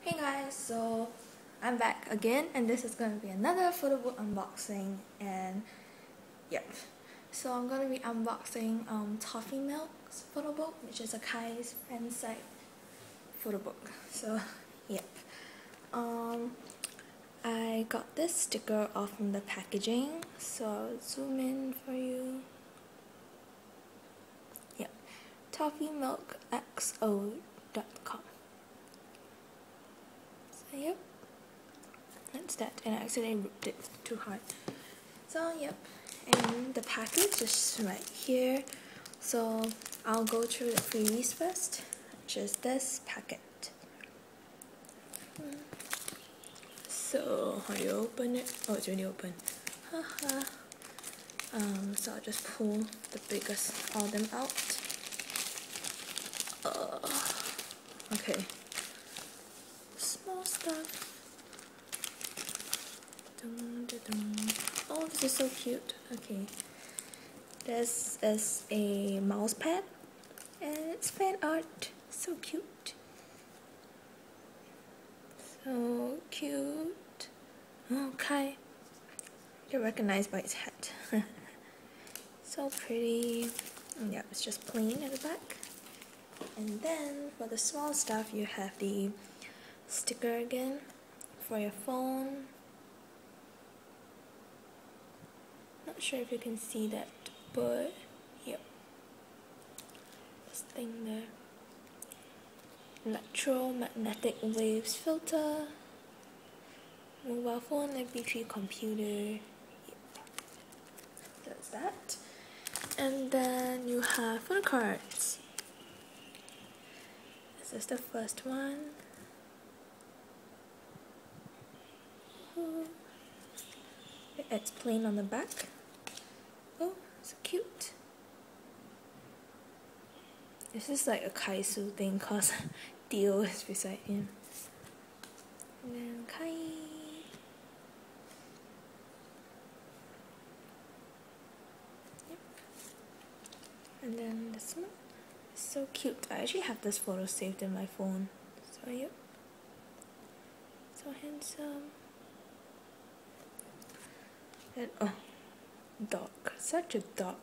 Hey guys, so I'm back again and this is going to be another Photobook unboxing and yep. So I'm going to be unboxing Toffeemilk's Photobook, which is a Kai's fan site Photobook. So yep. I got this sticker off from the packaging, so I'll zoom in for you. Yep. Toffeemilkxo.com. So yep. That's that, and I accidentally ripped it too hard. So yep, and the package is right here. So I'll go through the freebies first, which is this packet. So how do you open it? Oh, it's already open. Haha. So I'll just pull the biggest all of them out. Okay. Small stuff. Oh, this is so cute. Okay. This is a mouse pad and it's fan art. So cute. So cute. Okay. You're recognized by its head. So pretty. And yeah, it's just plain at the back. And then for the small stuff, you have the sticker again for your phone. Not sure if you can see that, but yep. This thing there. Electromagnetic waves filter. Mobile phone, MP3 computer. Yep. That's that. And then you have photo cards. This is the first one. It's plain on the back. Oh, so cute. This is like a Kaisu thing cause Dio is beside him. And then Kai. Yep. And then this one. It's so cute. I actually have this photo saved in my phone. So yep. So handsome. And oh, dog. Such a dog.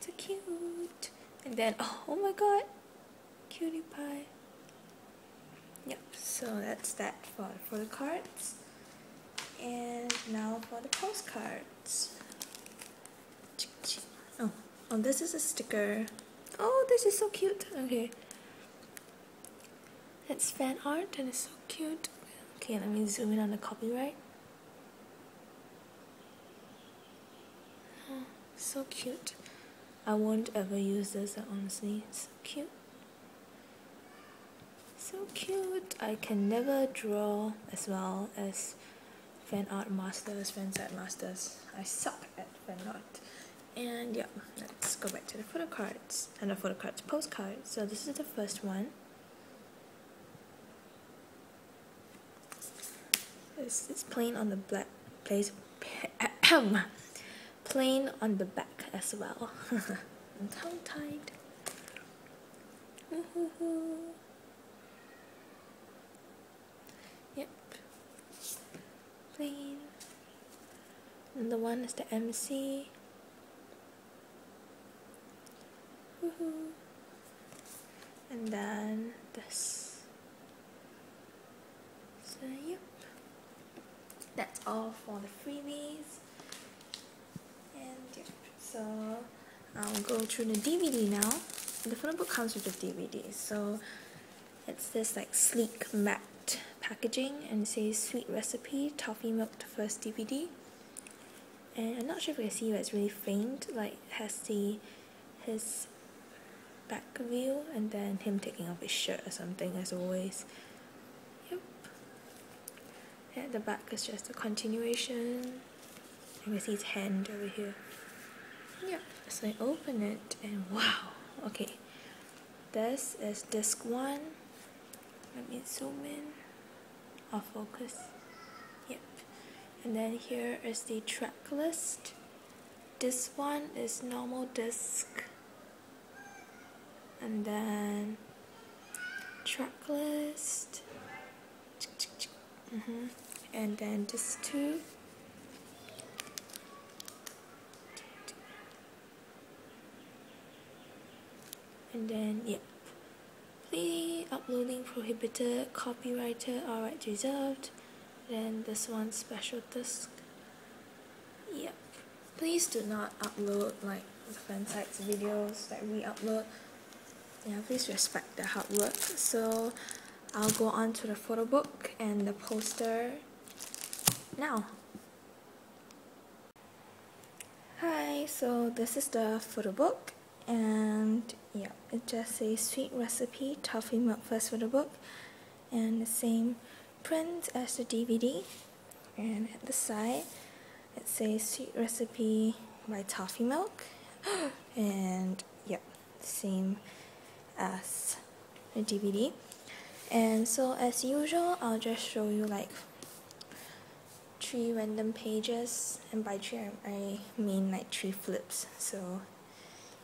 So cute. And then oh my god, cutie pie. Yep. So that's that for the cards. And now for the postcards. Oh, this is a sticker. Oh, this is so cute. Okay. It's fan art and it's so cute. Okay, let me zoom in on the copyright. Oh, so cute. I won't ever use this, honestly. It's so cute. So cute. I can never draw as well as fan art masters, fan site masters. I suck at fan art. And yeah, let's go back to the photo cards. And the photo cards postcards. So this is the first one. It's plain on the black place. Plain on the back as well. I'm tongue-tied. Yep. Plain. And the one is the MC. And then this. So yep. That's all for the freebies. And yep. So I'll go through the DVD now. The Photobook comes with the DVD. So it's this like sleek matte packaging and it says Sweet Recipe Toffeemilk the first DVD. And I'm not sure if you can see, but it's really faint. Like it has his back view and then him taking off his shirt or something as always. Yep. At the back is just a continuation. You can see his hand over here. Yep. So I open it and wow. Okay. This is disc 1. Let me zoom in. I'll focus. Yep. And then here is the track list. This one is normal disc. And then track list, and then this too. And then, yep. Please, uploading prohibited, copyrighted, all rights reserved. Then this one, special disc. Yep. Please do not upload like the fan sites videos that we upload. Yeah, please respect the hard work. So I'll go on to the photo book and the poster now. Hi, so this is the photo book, and yeah, it just says sweet recipe Toffeemilk first photo book, and the same print as the DVD. And at the side it says sweet recipe by Toffeemilk, and yep, same as the DVD. And so as usual, I'll just show you like 3 random pages, and by 3 I mean like 3 flips. So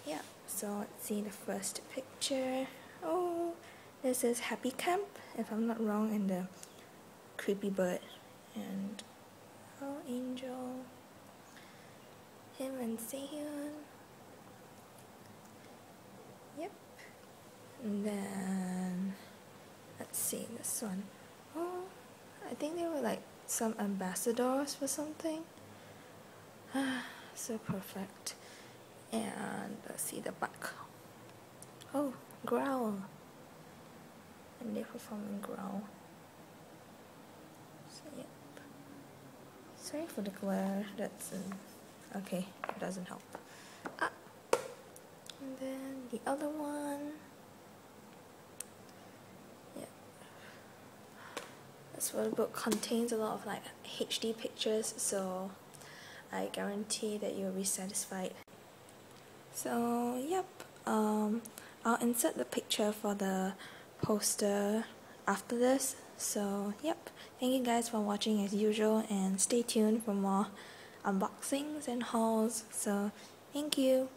yeah, so let's see the first picture. Oh, this is Happy Camp, if I'm not wrong, and the creepy bird, and oh, Angel, him and Sehyun. Yep. And then let's see this one. Oh, I think they were like some ambassadors for something. So perfect. And let's see the back. Oh, Growl. And they perform in Growl. So yep. Sorry for the glare. That's okay. It doesn't help. And then the other one. Yep. This photo book contains a lot of like HD pictures, so I guarantee that you'll be satisfied. So yep, I'll insert the picture for the poster after this. So yep, thank you guys for watching as usual, and stay tuned for more unboxings and hauls. So thank you.